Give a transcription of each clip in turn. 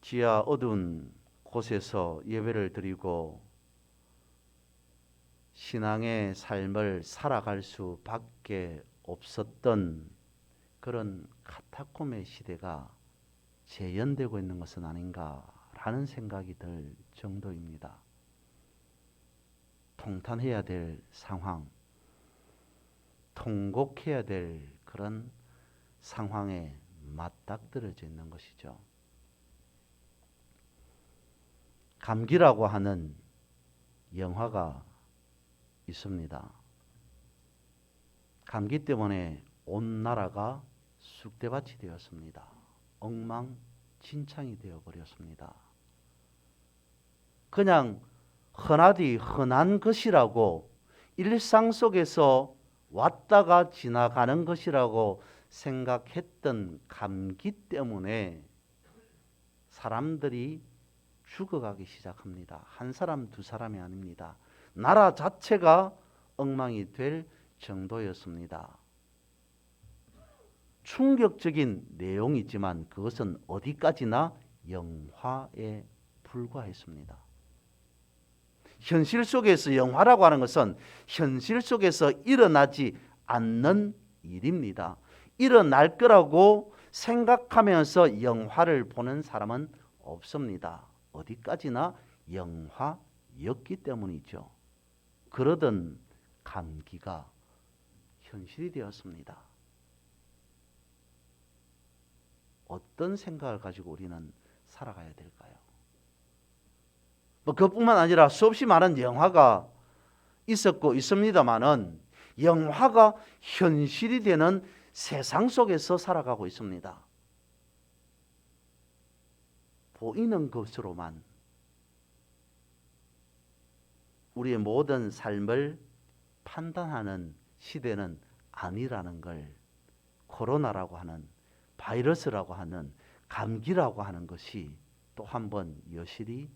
지하 어두운 곳에서 예배를 드리고 신앙의 삶을 살아갈 수밖에 없었던 그런 카타콤의 시대가 재현되고 있는 것은 아닌가라는 생각이 들 정도입니다. 통탄해야 될 상황, 통곡해야 될 그런 상황에 맞닥뜨려져 있는 것이죠. 감기라고 하는 영화가 있습니다. 감기 때문에 온 나라가 쑥대밭이 되었습니다. 엉망진창이 되어버렸습니다. 그냥 흔하디 흔한 것이라고, 일상 속에서 왔다가 지나가는 것이라고 생각했던 감기 때문에 사람들이 죽어가기 시작합니다. 한 사람 두 사람이 아닙니다. 나라 자체가 엉망이 될 정도였습니다. 충격적인 내용이지만 그것은 어디까지나 영화에 불과했습니다. 현실 속에서 영화라고 하는 것은 현실 속에서 일어나지 않는 일입니다. 일어날 거라고 생각하면서 영화를 보는 사람은 없습니다. 어디까지나 영화였기 때문이죠. 그러던 감기가 현실이 되었습니다. 어떤 생각을 가지고 우리는 살아가야 될까요? 그것뿐만 아니라 수없이 많은 영화가 있었고 있습니다만은 영화가 현실이 되는 세상 속에서 살아가고 있습니다. 보이는 것으로만 우리의 모든 삶을 판단하는 시대는 아니라는 걸, 코로나라고 하는, 바이러스라고 하는, 감기라고 하는 것이 또 한 번 여실히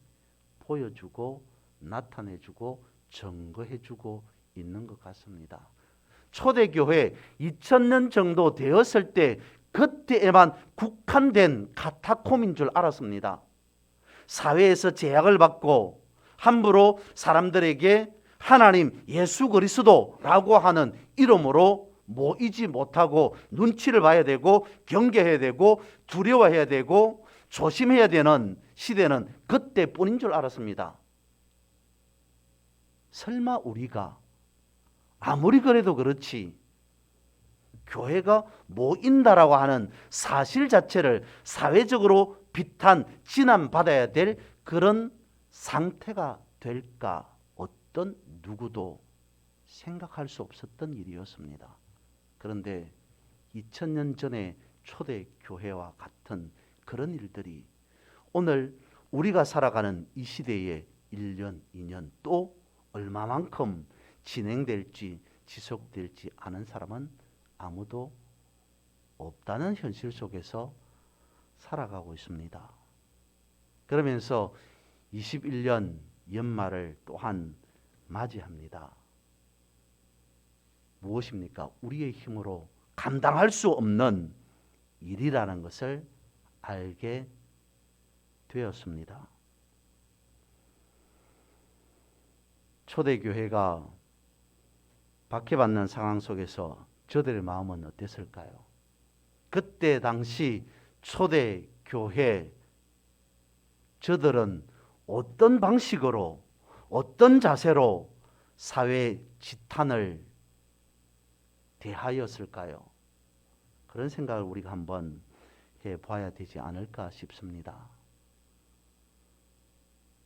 보여주고 나타내주고 증거해주고 있는 것 같습니다. 초대교회 2000년 정도 되었을 때 그때에만 국한된 카타콤인 줄 알았습니다. 사회에서 제약을 받고 함부로 사람들에게 하나님 예수 그리스도라고 하는 이름으로 모이지 못하고 눈치를 봐야 되고 경계해야 되고 두려워해야 되고 조심해야 되는 시대는 그때뿐인 줄 알았습니다. 설마 우리가 아무리 그래도 그렇지 교회가 모인다라고 하는 사실 자체를 사회적으로 비탄, 진함받아야 될 그런 상태가 될까? 어떤 누구도 생각할 수 없었던 일이었습니다. 그런데 2000년 전에 초대교회와 같은 그런 일들이 오늘 우리가 살아가는 이 시대에 1년, 2년 또 얼마만큼 진행될지 지속될지 아는 사람은 아무도 없다는 현실 속에서 살아가고 있습니다. 그러면서 21년 연말을 또한 맞이합니다. 무엇입니까? 우리의 힘으로 감당할 수 없는 일이라는 것을 알게 되었습니다. 초대교회가 박해받는 상황 속에서 저들의 마음은 어땠을까요? 그때 당시 초대교회 저들은 어떤 방식으로 어떤 자세로 사회 지탄을 대하였을까요? 그런 생각을 우리가 한번 해봐야 되지 않을까 싶습니다.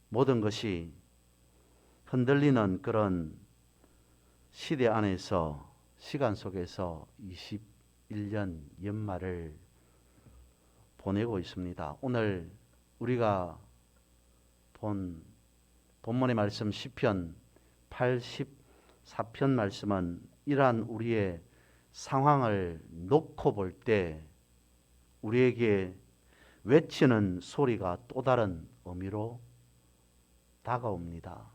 모든 것이 흔들리는 그런 시대 안에서 시간 속에서 21년 연말을 보내고 있습니다. 오늘 우리가 본 본문의 말씀 시편 84편 말씀은 이러한 우리의 상황을 놓고 볼 때 우리에게 외치는 소리가 또 다른 의미로 다가옵니다.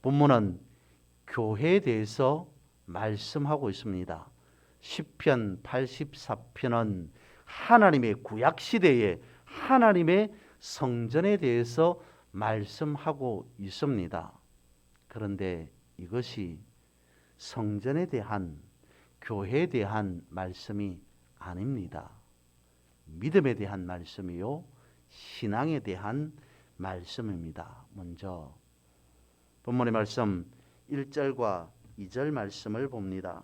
본문은 교회에 대해서 말씀하고 있습니다. 시편 84편은 하나님의 구약 시대에 하나님의 성전에 대해서 말씀하고 있습니다. 그런데 이것이 성전에 대한, 교회에 대한 말씀이 아닙니다. 믿음에 대한 말씀이요, 신앙에 대한 말씀입니다. 먼저 본문의 말씀 1절과 2절 말씀을 봅니다.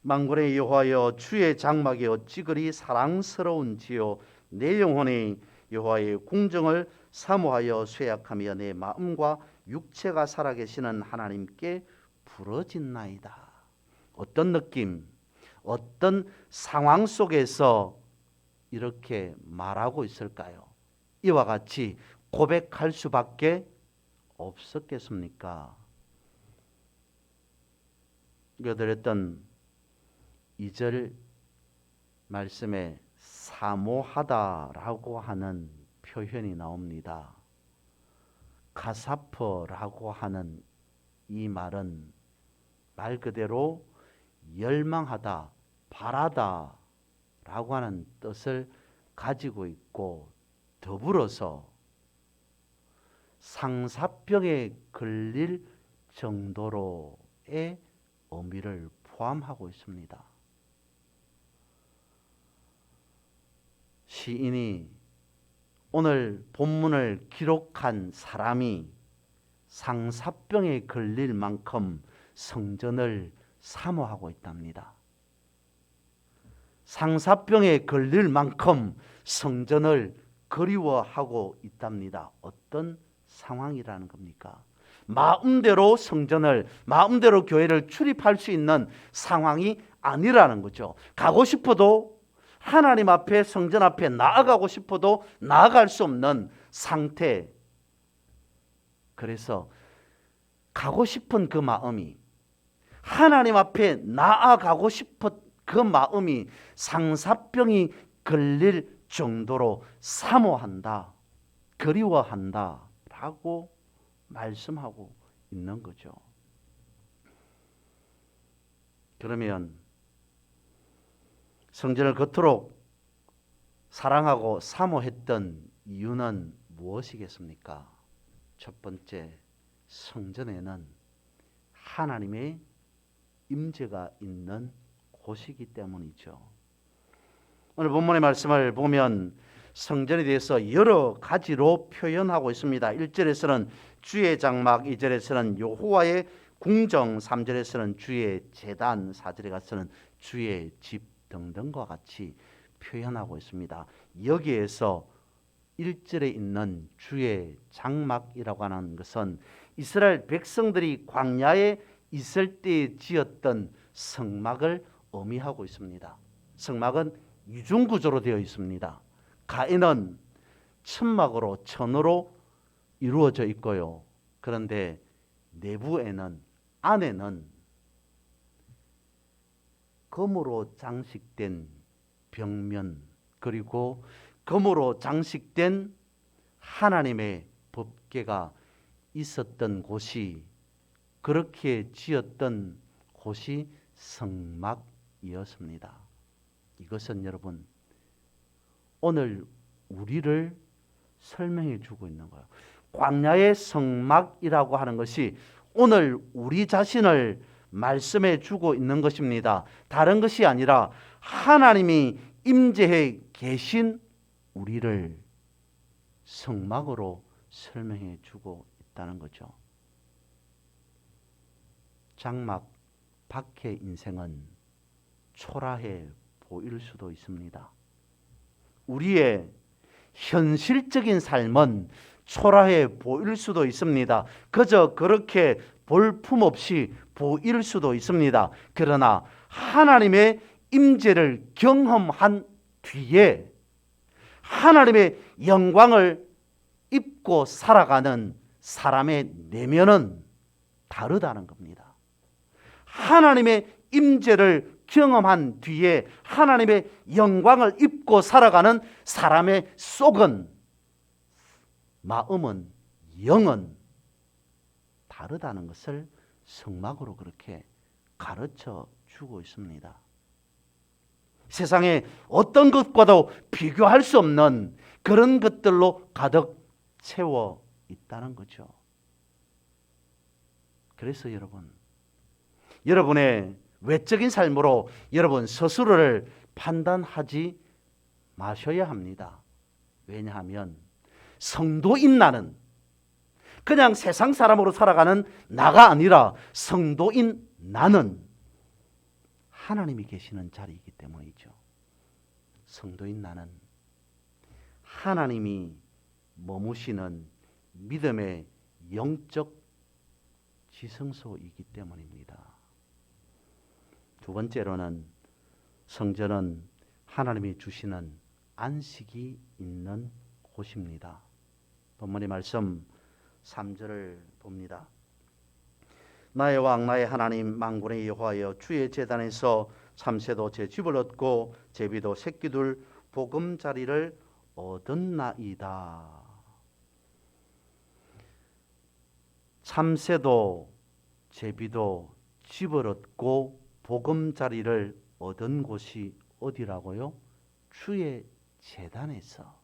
만군의 여호와여, 주의 장막이 어찌 그리 사랑스러운지요. 내 영혼이 여호와의 궁정을 사모하여 쇠약하며 내 마음과 육체가 살아계시는 하나님께 부러진나이다. 어떤 느낌, 어떤 상황 속에서 이렇게 말하고 있을까요? 이와 같이 고백할 수밖에 없었겠습니까? 읽어드렸던 2절 말씀에 사모하다라고 하는 표현이 나옵니다. 가사퍼라고 하는 이 말은 말 그대로 열망하다, 바라다 라고 하는 뜻을 가지고 있고, 더불어서 상사병에 걸릴 정도로의 의미를 포함하고 있습니다. 시인이, 오늘 본문을 기록한 사람이 상사병에 걸릴 만큼 성전을 사모하고 있답니다. 상사병에 걸릴 만큼 성전을 그리워하고 있답니다. 어떤 상황이라는 겁니까? 마음대로 성전을, 마음대로 교회를 출입할 수 있는 상황이 아니라는 거죠. 가고 싶어도, 하나님 앞에, 성전 앞에 나아가고 싶어도 나아갈 수 없는 상태. 그래서 가고 싶은 그 마음이, 하나님 앞에 나아가고 싶은 그 마음이 상사병이 걸릴 정도로 사모한다, 그리워한다 라고 말씀하고 있는 거죠. 그러면 성전을 그토록 사랑하고 사모했던 이유는 무엇이겠습니까? 첫 번째, 성전에는 하나님의 임재가 있는 곳이기 때문이죠. 오늘 본문의 말씀을 보면 성전에 대해서 여러 가지로 표현하고 있습니다. 1절에서는 주의 장막, 2절에서는 여호와의 궁정, 3절에서는 주의 제단, 4절에 가서는 주의 집 등등과 같이 표현하고 있습니다. 여기에서 1절에 있는 주의 장막이라고 하는 것은 이스라엘 백성들이 광야에 있을 때 지었던 성막을 의미하고 있습니다. 성막은 이중구조로 되어 있습니다. 가에는 천막으로, 천으로 이루어져 있고요. 그런데 내부에는, 안에는 금으로 장식된 벽면, 그리고 금으로 장식된 하나님의 법궤가 있었던 곳이, 그렇게 지었던 곳이 성막이었습니다. 이것은 여러분, 오늘 우리를 설명해 주고 있는 거예요. 광야의 성막이라고 하는 것이 오늘 우리 자신을 말씀해 주고 있는 것입니다. 다른 것이 아니라 하나님이 임재해 계신 우리를 성막으로 설명해 주고 있다는 거죠. 장막 밖의 인생은 초라해 보일 수도 있습니다. 우리의 현실적인 삶은 초라해 보일 수도 있습니다. 그저 그렇게 볼품없이 보일 수도 있습니다. 그러나 하나님의 임재를 경험한 뒤에 하나님의 영광을 입고 살아가는 사람의 내면은 다르다는 겁니다. 하나님의 임재를 경험한 뒤에 하나님의 영광을 입고 살아가는 사람의 속은, 마음은, 영은 다르다는 것을 성막으로 그렇게 가르쳐 주고 있습니다. 세상에 어떤 것과도 비교할 수 없는 그런 것들로 가득 채워 있다는 거죠. 그래서 여러분의 외적인 삶으로 여러분 스스로를 판단하지 마셔야 합니다. 왜냐하면 성도인 나는 그냥 세상 사람으로 살아가는 나가 아니라 성도인 나는 하나님이 계시는 자리이기 때문이죠. 성도인 나는 하나님이 머무시는 믿음의 영적 지성소이기 때문입니다. 두 번째로는 성전은 하나님이 주시는 안식이 있는 곳입니다. 본문의 말씀 3절을 봅니다. 나의 왕 나의 하나님 만군의 여호와여 주의 제단에서 참새도 제 집을 얻고 제비도 새끼둘 보금자리를 얻었나이다. 참새도 제비도 집을 얻고 보금자리를 얻은 곳이 어디라고요? 주의 제단에서.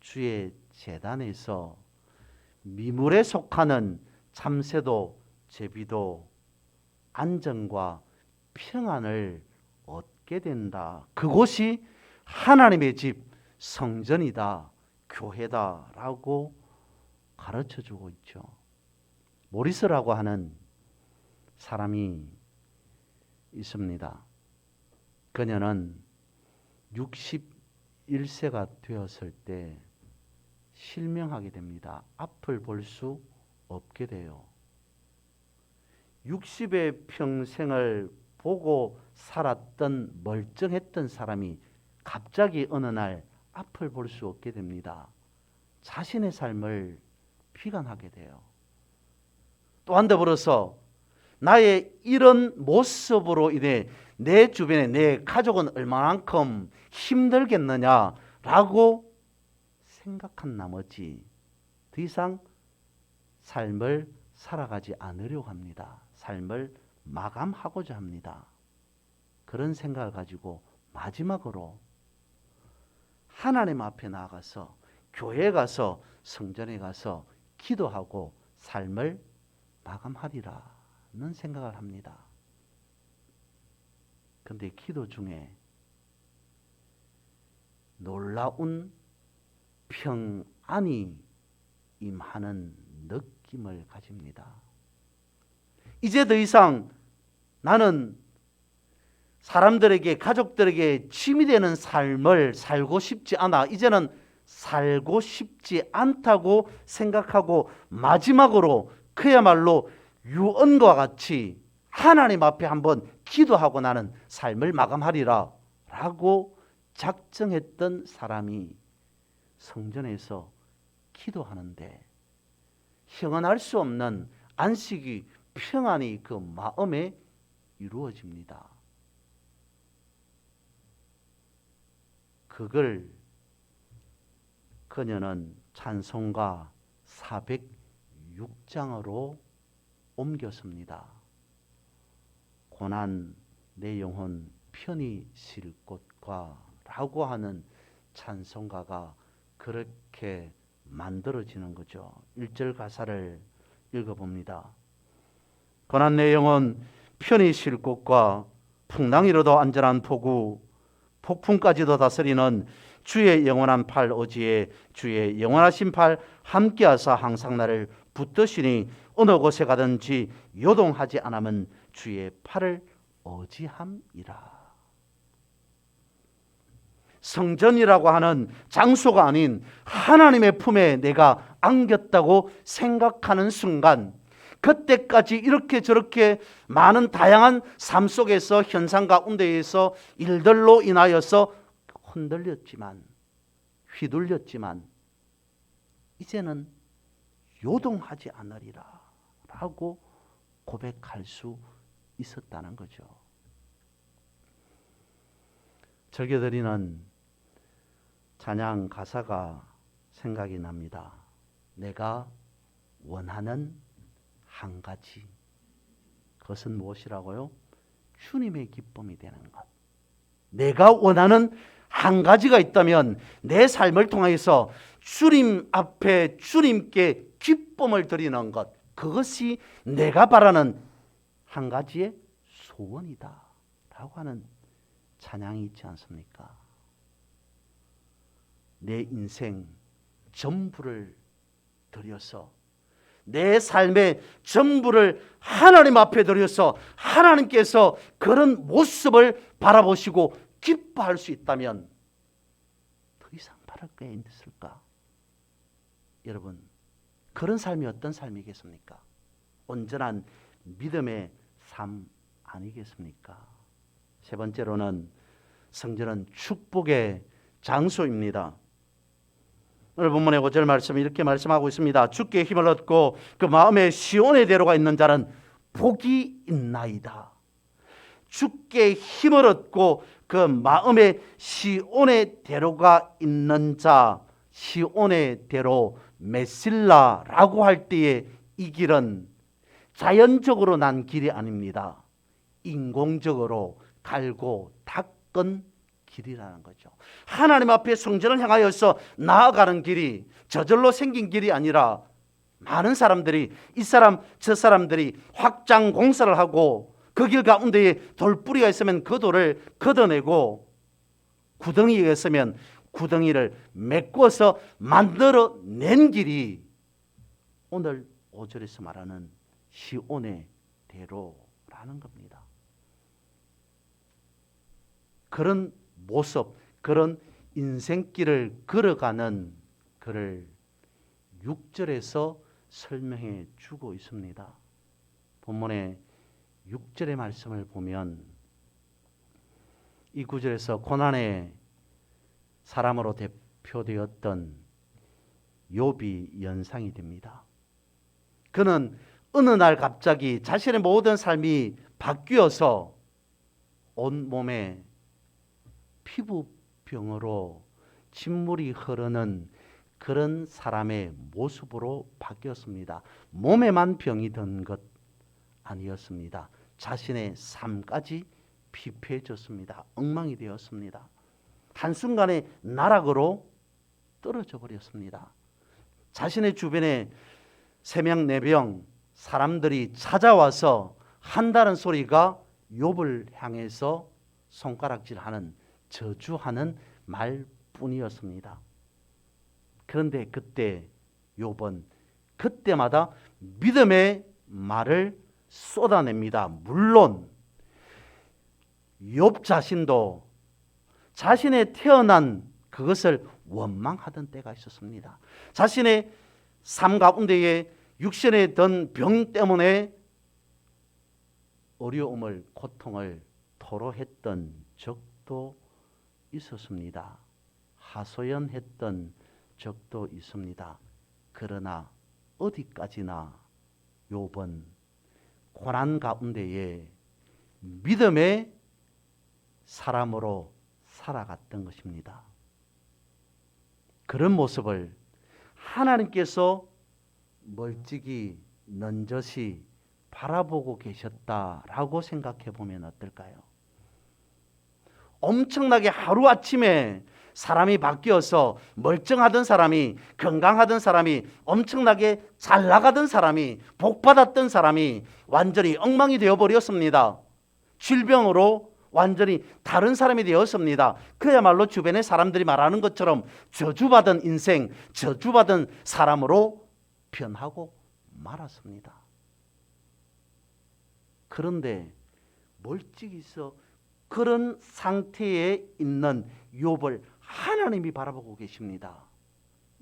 주의 제단에서 미물에 속하는 참새도 제비도 안정과 평안을 얻게 된다. 그곳이 하나님의 집 성전이다, 교회다라고 가르쳐주고 있죠. 모리스라고 하는 사람이 있습니다. 그녀는 61세가 되었을 때 실명하게 됩니다. 앞을 볼 수 없게 돼요. 60의 평생을 보고 살았던 멀쩡했던 사람이 갑자기 어느 날 앞을 볼 수 없게 됩니다. 자신의 삶을 비관하게 돼요. 또한 더불어서 나의 이런 모습으로 인해 내 주변에 내 가족은 얼마만큼 힘들겠느냐라고 생각한 나머지 더 이상 삶을 살아가지 않으려고 합니다. 삶을 마감하고자 합니다. 그런 생각을 가지고 마지막으로 하나님 앞에 나아가서 교회에 가서 성전에 가서 기도하고 삶을 마감하리라는 생각을 합니다. 그런데 기도 중에 놀라운 평안이 임하는 느낌을 가집니다. 이제 더 이상 나는 사람들에게, 가족들에게 짐이 되는 삶을 살고 싶지 않아. 이제는 살고 싶지 않다고 생각하고 마지막으로 그야말로 유언과 같이 하나님 앞에 한번 기도하고 나는 삶을 마감하리라 라고 작정했던 사람이 성전에서 기도하는데 형언할 수 없는 안식이, 평안이 그 마음에 이루어집니다. 그걸 그녀는 찬송가 406장으로 옮겼습니다. 고난 내 영혼 편히 쉴 곳과 라고 하는 찬송가가 그렇게 만들어지는 거죠. 1절 가사를 읽어봅니다. 고난 내 영혼 편히 쉴 곳과 풍랑이로도 안전한 포구, 폭풍까지도 다스리는 주의 영원한 팔 어지에 주의 영원하신 팔 함께하사 항상 나를 붙드시니 어느 곳에 가든지 요동하지 않으면 주의 팔을 어지함이라. 성전이라고 하는 장소가 아닌 하나님의 품에 내가 안겼다고 생각하는 순간, 그때까지 이렇게 저렇게 많은 다양한 삶 속에서 현상 가운데에서 일들로 인하여서 흔들렸지만, 휘둘렸지만 이제는 요동하지 않으리라 라고 고백할 수 있었다는 거죠. 절개드리는 찬양 가사가 생각이 납니다. 내가 원하는 한 가지, 그것은 무엇이라고요? 주님의 기쁨이 되는 것. 내가 원하는 한 가지가 있다면 내 삶을 통해서 주님 앞에 주님께 기쁨을 드리는 것, 그것이 내가 바라는 한 가지의 소원이다 라고 하는 찬양이 있지 않습니까? 내 인생 전부를 드려서, 내 삶의 전부를 하나님 앞에 드려서 하나님께서 그런 모습을 바라보시고 기뻐할 수 있다면 더 이상 바랄 게 있을까? 여러분, 그런 삶이 어떤 삶이겠습니까? 온전한 믿음의 삶 아니겠습니까? 세 번째로는 성전은 축복의 장소입니다. 오늘 본문의 5절 말씀이 이렇게 말씀하고 있습니다. 주께 힘을 얻고 그 마음에 시온의 대로가 있는 자는 복이 있나이다. 주께 힘을 얻고 그 마음에 시온의 대로가 있는 자, 시온의 대로 메실라라고 할 때의 이 길은 자연적으로 난 길이 아닙니다. 인공적으로 갈고 닦은 길이라는 거죠. 하나님 앞에 성전을 향하여서 나아가는 길이 저절로 생긴 길이 아니라 많은 사람들이, 이 사람 저 사람들이 확장 공사를 하고 그 길 가운데에 돌뿌리가 있으면 그 돌을 걷어내고 구덩이가 있으면 구덩이를 메꿔서 만들어낸 길이 오늘 5절에서 말하는 시온의 대로라는 겁니다. 그런 모습, 그런 인생길을 걸어가는 그를 6절에서 설명해 주고 있습니다. 본문의 6절의 말씀을 보면 이 구절에서 고난의 사람으로 대표되었던 욥이 연상이 됩니다. 그는 어느 날 갑자기 자신의 모든 삶이 바뀌어서 온몸에 피부병으로 진물이 흐르는 그런 사람의 모습으로 바뀌었습니다. 몸에만 병이 든 것 아니었습니다. 자신의 삶까지 피폐해졌습니다. 엉망이 되었습니다. 한순간에 나락으로 떨어져 버렸습니다. 자신의 주변에 3명 4명 사람들이 찾아와서 한다는 소리가 욥을 향해서 손가락질하는, 저주하는 말뿐이었습니다. 그런데 그때 욥은 그때마다 믿음의 말을 쏟아냅니다. 물론 욥 자신도 자신의 태어난 그것을 원망하던 때가 있었습니다. 자신의 삶 가운데에 육신에 든 병 때문에 어려움을, 고통을 토로했던 적도 있었습니다. 하소연했던 적도 있습니다. 그러나 어디까지나 욥은 고난 가운데에 믿음의 사람으로 살아갔던 것입니다. 그런 모습을 하나님께서 멀찍이 넌저시 바라보고 계셨다라고 생각해 보면 어떨까요? 엄청나게 하루아침에 사람이 바뀌어서 멀쩡하던 사람이, 건강하던 사람이, 엄청나게 잘 나가던 사람이, 복받았던 사람이 완전히 엉망이 되어버렸습니다. 질병으로 완전히 다른 사람이 되었습니다. 그야말로 주변의 사람들이 말하는 것처럼 저주받은 인생, 저주받은 사람으로 변하고 말았습니다. 그런데 멀찍이서 그런 상태에 있는 욥을 하나님이 바라보고 계십니다.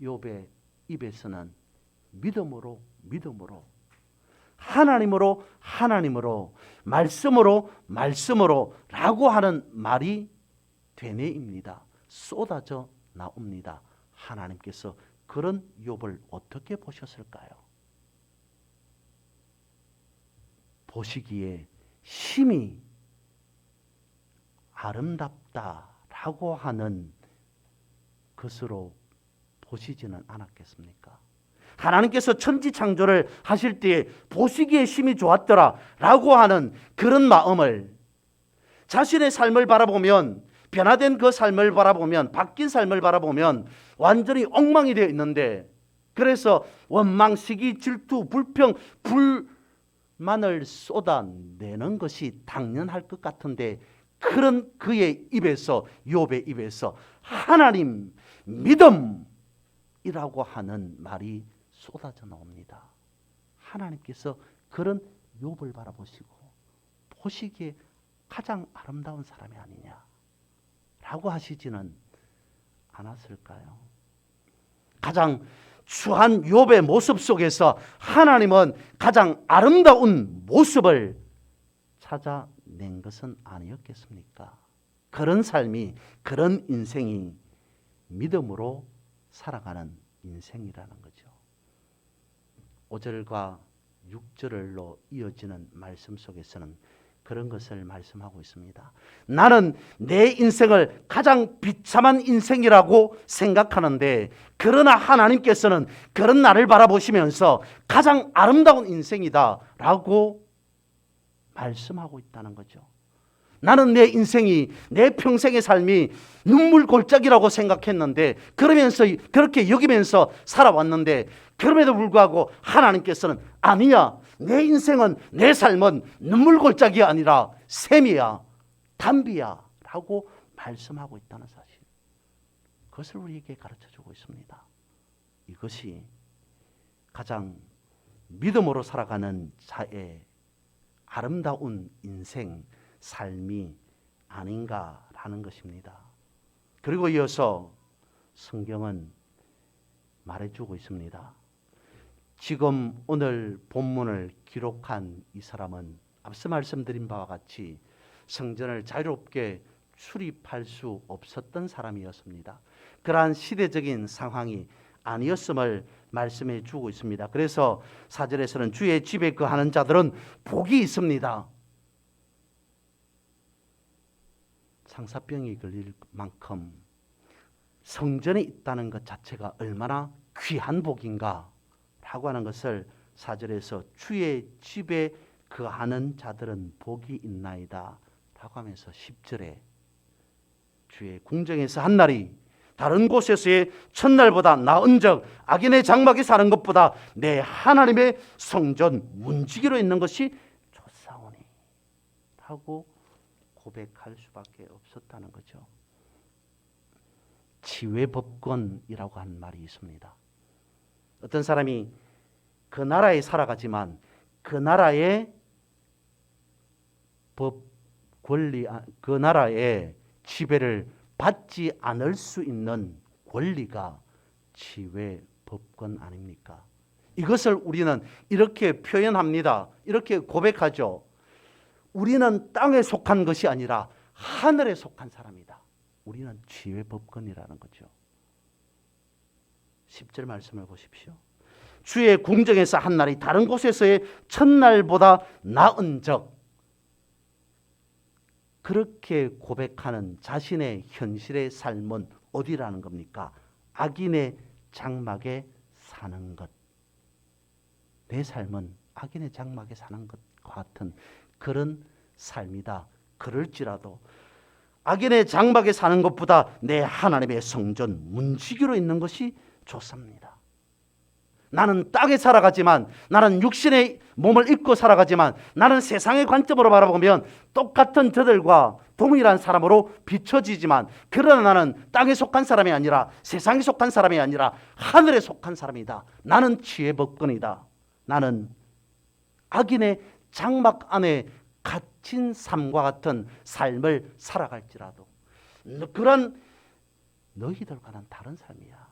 욥의 입에서는 믿음으로 하나님으로 말씀으로 라고 하는 말이 되뇌입니다. 쏟아져 나옵니다. 하나님께서 그런 욥을 어떻게 보셨을까요? 보시기에 심히 아름답다라고 하는 것으로 보시지는 않았겠습니까? 하나님께서 천지창조를 하실 때에 보시기에 심히 좋았더라라고 하는 그런 마음을, 자신의 삶을 바라보면 변화된 그 삶을 바라보면, 바뀐 삶을 바라보면 완전히 엉망이 되어 있는데, 그래서 원망, 시기, 질투, 불평, 불만을 쏟아내는 것이 당연할 것 같은데, 그런 그의 입에서, 욥의 입에서 하나님 믿음이라고 하는 말이 쏟아져 나옵니다. 하나님께서 그런 욥을 바라보시고 보시기에 가장 아름다운 사람이 아니냐라고 하시지는 않았을까요? 가장 추한 욥의 모습 속에서 하나님은 가장 아름다운 모습을 찾아낸 것은 아니었겠습니까? 그런 삶이, 그런 인생이 믿음으로 살아가는 인생이라는 거죠. 5절과 6절로 이어지는 말씀 속에서는 그런 것을 말씀하고 있습니다. 나는 내 인생을 가장 비참한 인생이라고 생각하는데, 그러나 하나님께서는 그런 나를 바라보시면서 가장 아름다운 인생이다라고 말씀하고 있다는 거죠. 나는 내 인생이, 내 평생의 삶이 눈물 골짜기라고 생각했는데, 그러면서 그렇게 여기면서 살아왔는데, 그럼에도 불구하고 하나님께서는 아니야, 내 인생은, 내 삶은 눈물 골짜기가 아니라 샘이야, 담비야 라고 말씀하고 있다는 사실, 그것을 우리에게 가르쳐주고 있습니다. 이것이 가장 믿음으로 살아가는 자의 아름다운 인생, 삶이 아닌가라는 것입니다. 그리고 이어서 성경은 말해주고 있습니다. 지금 오늘 본문을 기록한 이 사람은 앞서 말씀드린 바와 같이 성전을 자유롭게 출입할 수 없었던 사람이었습니다. 그러한 시대적인 상황이 아니었음을 말씀해 주고 있습니다. 그래서 4절에서는 주의 집에 거하는 자들은 복이 있습니다. 상사병이 걸릴 만큼 성전에 있다는 것 자체가 얼마나 귀한 복인가 라고 하는 것을 4절에서 주의 집에 거하는 자들은 복이 있나이다 라고 하면서 10절에 주의 궁정에서 한 날이 다른 곳에서의 첫날보다 나은즉 악인의 장막에 사는 것보다 내 하나님의 성전 문지기로 있는 것이 좋사오니 하고 고백할 수밖에 없었다는 거죠. 지외법권이라고 하는 말이 있습니다. 어떤 사람이 그 나라에 살아가지만 그 나라의 법 권리, 그 나라의 지배를 받지 않을 수 있는 권리가 지외법권 아닙니까? 이것을 우리는 이렇게 표현합니다. 이렇게 고백하죠. 우리는 땅에 속한 것이 아니라 하늘에 속한 사람이다. 우리는 지외법권이라는 거죠. 10절 말씀을 보십시오. 주의 궁정에서 한 날이 다른 곳에서의 첫날보다 나은즉, 그렇게 고백하는 자신의 현실의 삶은 어디라는 겁니까? 악인의 장막에 사는 것. 내 삶은 악인의 장막에 사는 것과 같은 그런 삶이다. 그럴지라도 악인의 장막에 사는 것보다 내 하나님의 성전 문지기로 있는 것이 좋습니다. 나는 땅에 살아가지만, 나는 육신의 몸을 입고 살아가지만, 나는 세상의 관점으로 바라보면 똑같은 저들과 동일한 사람으로 비춰지지만, 그러나 나는 땅에 속한 사람이 아니라, 세상에 속한 사람이 아니라 하늘에 속한 사람이다. 나는 지혜법권이다. 나는 악인의 장막 안에 갇힌 삶과 같은 삶을 살아갈지라도 그런 너희들과는 다른 삶이야.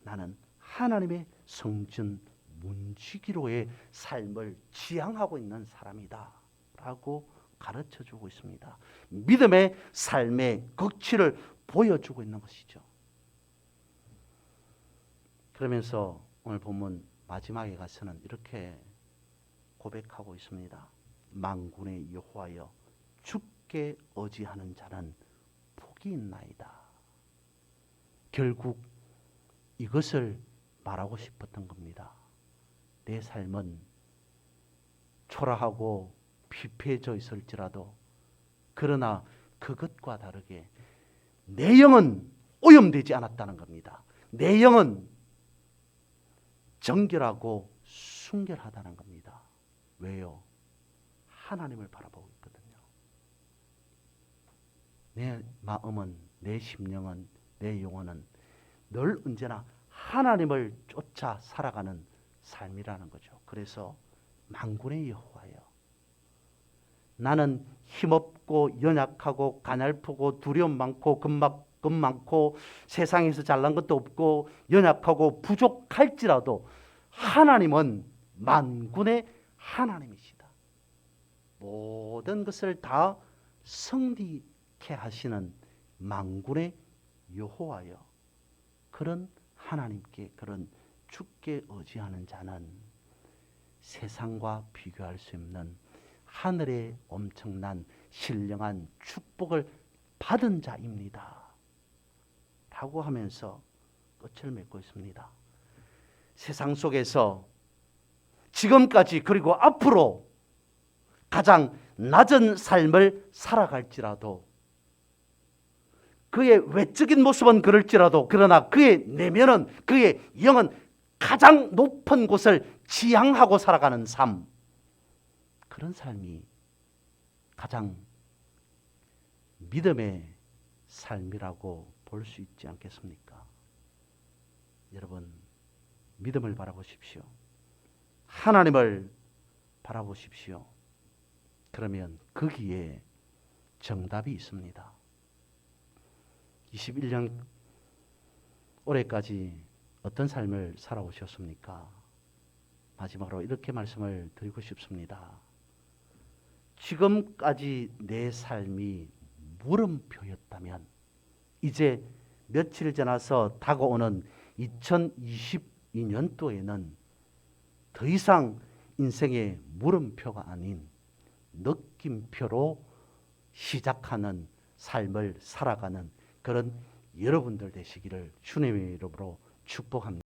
나는 하나님의 성전 문지기로의 삶을 지향하고 있는 사람이다 라고 가르쳐주고 있습니다. 믿음의 삶의 극치를 보여주고 있는 것이죠. 그러면서 오늘 본문 마지막에 가서는 이렇게 고백하고 있습니다. 만군의 여호와여, 주께 의지하는 자는 복이 있나이다. 결국 이것을 말하고 싶었던 겁니다. 내 삶은 초라하고 피폐해져 있을지라도, 그러나 그것과 다르게 내 영은 오염되지 않았다는 겁니다. 내 영은 정결하고 순결하다는 겁니다. 왜요? 하나님을 바라보고 있거든요. 내 마음은, 내 심령은, 내 영혼은 늘 언제나 하나님을 쫓아 살아가는 삶이라는 거죠. 그래서 만군의 여호와여, 나는 힘없고 연약하고 가냘프고 두려움 많고 겁 많고 세상에서 잘난 것도 없고 연약하고 부족할지라도 하나님은 만군의 하나님이시다. 모든 것을 다 성리케 하시는 만군의 여호와여, 그런 하나님께, 그런 주께 의지하는 자는 세상과 비교할 수 없는 하늘의 엄청난 신령한 축복을 받은 자입니다 라고 하면서 끝을 맺고 있습니다. 세상 속에서 지금까지 그리고 앞으로 가장 낮은 삶을 살아갈지라도, 그의 외적인 모습은 그럴지라도, 그러나 그의 내면은, 그의 영은 가장 높은 곳을 지향하고 살아가는 삶, 그런 삶이 가장 믿음의 삶이라고 볼 수 있지 않겠습니까? 여러분, 믿음을 바라보십시오. 하나님을 바라보십시오. 그러면 거기에 정답이 있습니다. 21년 올해까지 어떤 삶을 살아오셨습니까? 마지막으로 이렇게 말씀을 드리고 싶습니다. 지금까지 내 삶이 물음표였다면 이제 며칠 지나서 다가오는 2022년도에는 더 이상 인생의 물음표가 아닌 느낌표로 시작하는 삶을 살아가는 그런 여러분들 되시기를 주님의 이름으로 축복합니다.